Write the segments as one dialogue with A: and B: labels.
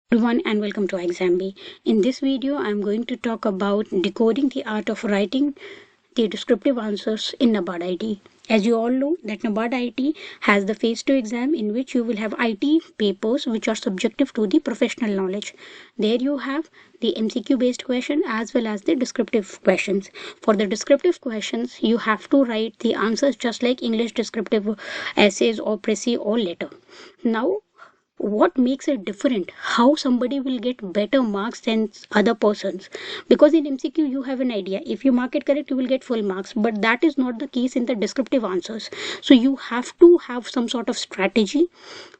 A: Everyone and welcome to ixamBee. In this video, I'm going to talk about decoding the art of writing the descriptive answers in NABARD IT. As you all know that NABARD IT has the phase 2 exam in which you will have IT papers which are subjective to the professional knowledge. There you have the MCQ based question as well as the descriptive questions. For the descriptive questions, you have to write the answers just like English descriptive essays or précis or letter. Now, what makes it different, how somebody will get better marks than other persons, because in MCQ you have an idea, if you mark it correct you will get full marks, but that is not the case in the descriptive answers. So you have to have some sort of strategy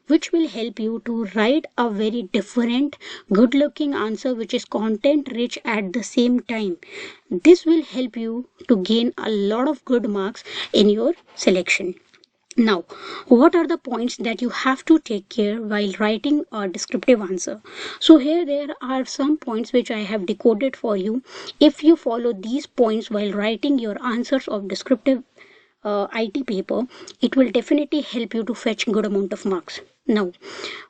A: which will help you to write a very different good looking answer which is content rich at the same time. This will help you to gain a lot of good marks in your selection. Now, what are the points that you have to take care while writing a descriptive answer? So here there are some points which I have decoded for you. If you follow these points while writing your answers of descriptive IT paper, it will definitely help you to fetch good amount of marks. Now,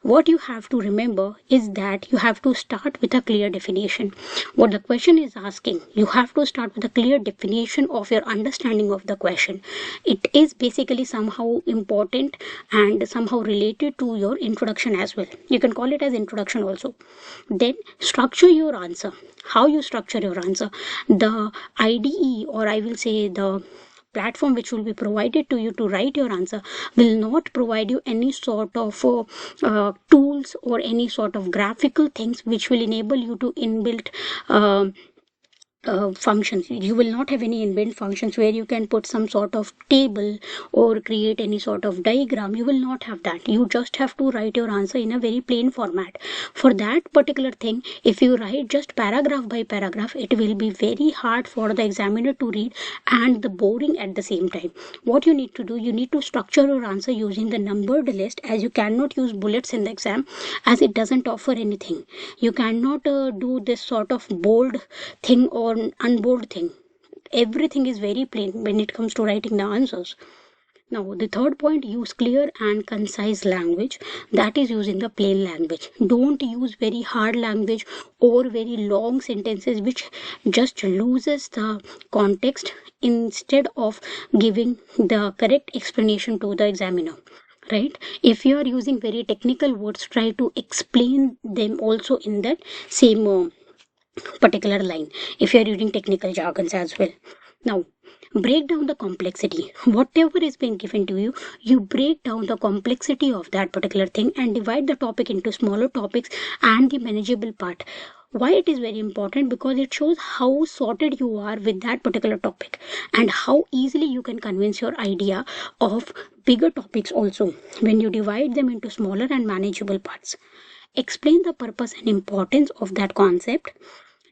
A: what you have to remember is that you have to start with a clear definition. What the question is asking, you have to start with a clear definition of your understanding of the question. It is basically somehow important and somehow related to your introduction as well. You can call it as introduction also. Then structure your answer. How you structure your answer? The IDE, or I will say the platform which will be provided to you to write your answer, will not provide you any sort of tools or any sort of graphical things which will enable you to inbuilt functions. You will not have any inbuilt functions where you can put some sort of table or create any sort of diagram. You will not have that. You just have to write your answer in a very plain format. For that particular thing, if you write just paragraph by paragraph, it will be very hard for the examiner to read and the boring at the same time. What you need to do, you need to structure your answer using the numbered list, as you cannot use bullets in the exam as it doesn't offer anything. You cannot do this sort of bold thing or unbold thing. Everything is very plain when it comes to writing the answers. Now, the third point, use clear and concise language, that is using the plain language. Don't use very hard language or very long sentences which just loses the context instead of giving the correct explanation to the examiner. Right? If you are using very technical words, try to explain them also in that same particular line if you are using technical jargons as well. Now, break down the complexity. Whatever is being given to you, you break down the complexity of that particular thing and divide the topic into smaller topics and the manageable part. Why it is very important? Because it shows how sorted you are with that particular topic and how easily you can convince your idea of bigger topics also when you divide them into smaller and manageable parts. Explain the purpose and importance of that concept.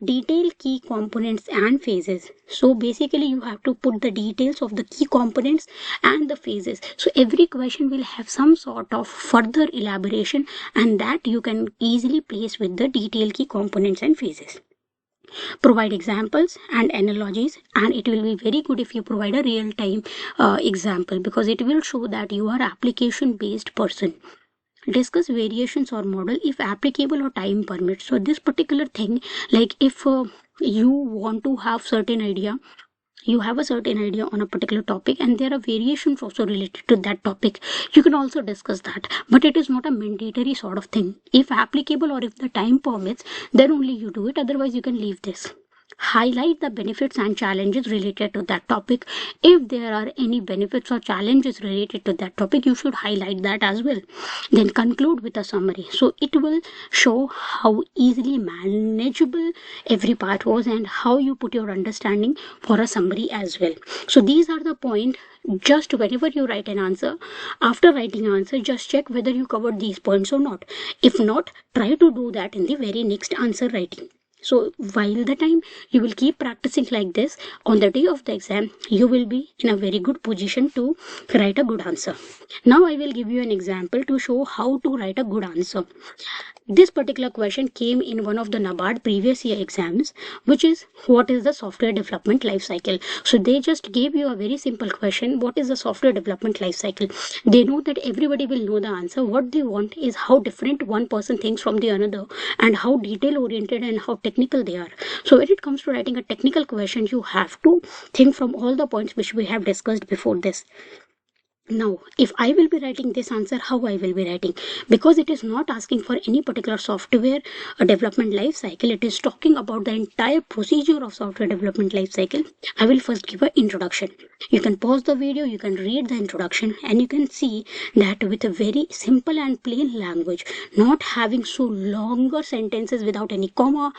A: Detail key components and phases. So basically you have to put the details of the key components and the phases. So every question will have some sort of further elaboration, and that you can easily place with the detail key components and phases. Provide examples and analogies, and it will be very good if you provide a real-time example, because it will show that you are application based person. Discuss variations or model if applicable or time permits. So this particular thing, like if you want to have certain idea, you have a certain idea on a particular topic and there are variations also related to that topic, you can also discuss that, but it is not a mandatory sort of thing. If applicable or if the time permits, then only you do it, otherwise you can leave this. Highlight the benefits and challenges related to that topic. If there are any benefits or challenges related to that topic, you should highlight that as well. Then conclude with a summary. So it will show how easily manageable every part was and how you put your understanding for a summary as well. So these are the points. Just whenever you write an answer, after writing an answer, just check whether you covered these points or not. If not, try to do that in the very next answer writing. So while the time you will keep practicing like this, on the day of the exam, you will be in a very good position to write a good answer. Now I will give you an example to show how to write a good answer. This particular question came in one of the NABARD previous year exams, which is what is the software development life cycle. So they just gave you a very simple question, what is the software development life cycle? They know that everybody will know the answer. What they want is how different one person thinks from the another and how detail oriented and how technical they are. So when it comes to writing a technical question, you have to think from all the points which we have discussed before this. Now, if I will be writing this answer, how I will be writing? Because it is not asking for any particular software development life cycle. It is talking about the entire procedure of software development life cycle. I will first give an introduction. You can pause the video, you can read the introduction, and you can see that with a very simple and plain language, not having so longer sentences without any comma,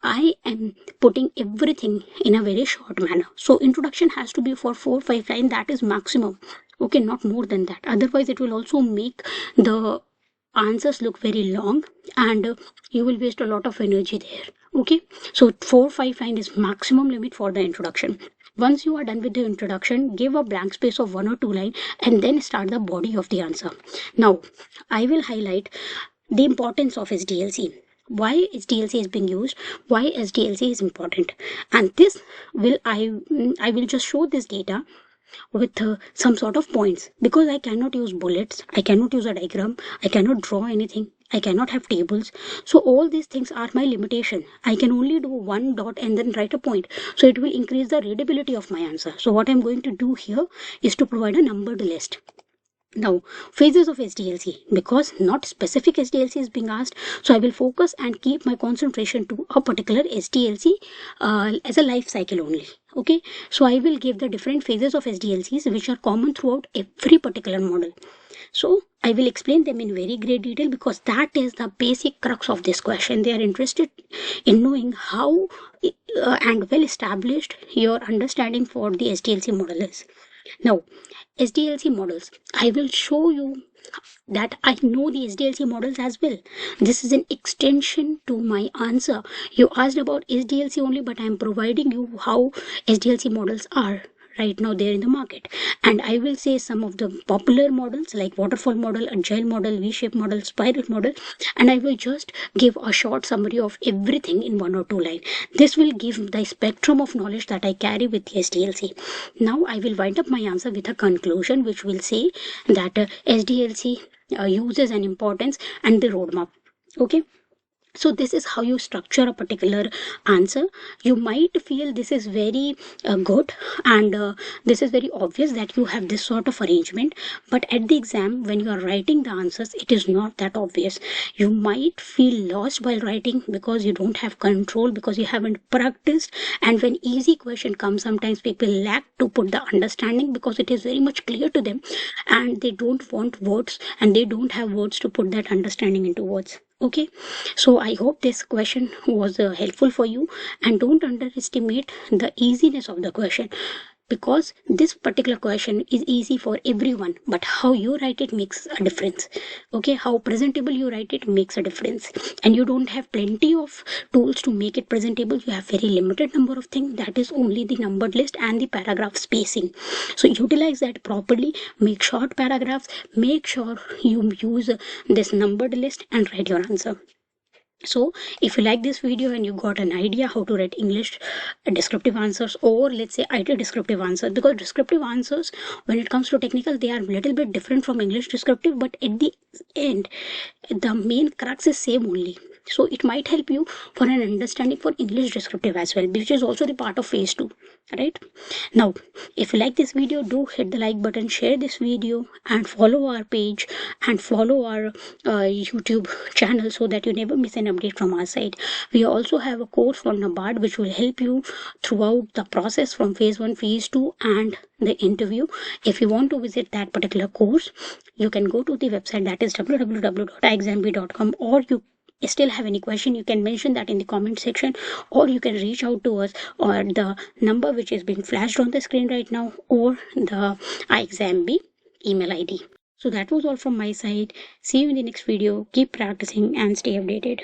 A: I am putting everything in a very short manner. So introduction has to be for 4-5 lines, that is maximum. Okay, not more than that. Otherwise, it will also make the answers look very long and you will waste a lot of energy there. Okay, so 4-5 lines is maximum limit for the introduction. Once you are done with the introduction, give a blank space of 1 or 2 lines and then start the body of the answer. Now, I will highlight the importance of SDLC. Why SDLC is being used, why SDLC is important, and this will I will just show this data with some sort of points, because I cannot use bullets, I cannot use a diagram, I cannot draw anything, I cannot have tables. So all these things are my limitation. I can only do one dot and then write a point. So it will increase the readability of my answer. So what I'm going to do here is to provide a numbered list. Now, phases of SDLC, because not specific SDLC is being asked, so I will focus and keep my concentration to a particular SDLC as a life cycle only. Okay, so I will give the different phases of SDLCs which are common throughout every particular model. So I will explain them in very great detail because that is the basic crux of this question. They are interested in knowing how and well established your understanding for the SDLC model is. Now, SDLC models, I will show you that I know the SDLC models as well. This is an extension to my answer. You asked about SDLC only, but I am providing you how SDLC models are right now there in the market. And I will say some of the popular models like waterfall model, agile model, V-shape model, spiral model, and I will just give a short summary of everything in 1 or 2 lines. This will give the spectrum of knowledge that I carry with the SDLC. Now I will wind up my answer with a conclusion which will say that SDLC uses and importance and the roadmap. Okay. So this is how you structure a particular answer. You might feel this is very good and this is very obvious that you have this sort of arrangement, but at the exam when you are writing the answers, it is not that obvious. You might feel lost while writing because you don't have control, because you haven't practiced, and when easy question comes, sometimes people lack to put the understanding because it is very much clear to them and they don't want words and they don't have words to put that understanding into words. Okay, so I hope this question was helpful for you, and don't underestimate the easiness of the question, because this particular question is easy for everyone, but how you write it makes a difference. Okay, how presentable you write it makes a difference, and you don't have plenty of tools to make it presentable. You have very limited number of things, that is only the numbered list and the paragraph spacing. So utilize that properly, make short paragraphs, make sure you use this numbered list and write your answer. So if you like this video and you got an idea how to write English descriptive answers, or let's say IT descriptive answers, because descriptive answers when it comes to technical, they are a little bit different from English descriptive, but at the end the main crux is same only. So it might help you for an understanding for English descriptive as well, which is also the part of phase 2, right? Now if you like this video, do hit the like button, share this video, and follow our page and follow our YouTube channel so that you never miss an update from our side. We also have a course for NABARD which will help you throughout the process from phase 1, phase 2 and the interview. If you want to visit that particular course, you can go to the website, that is www.ixamBee.com, or you still have any question, you can mention that in the comment section, or you can reach out to us or the number which is being flashed on the screen right now, or the ixamBee email ID. So that was all from my side. See you in the next video. Keep practicing and stay updated.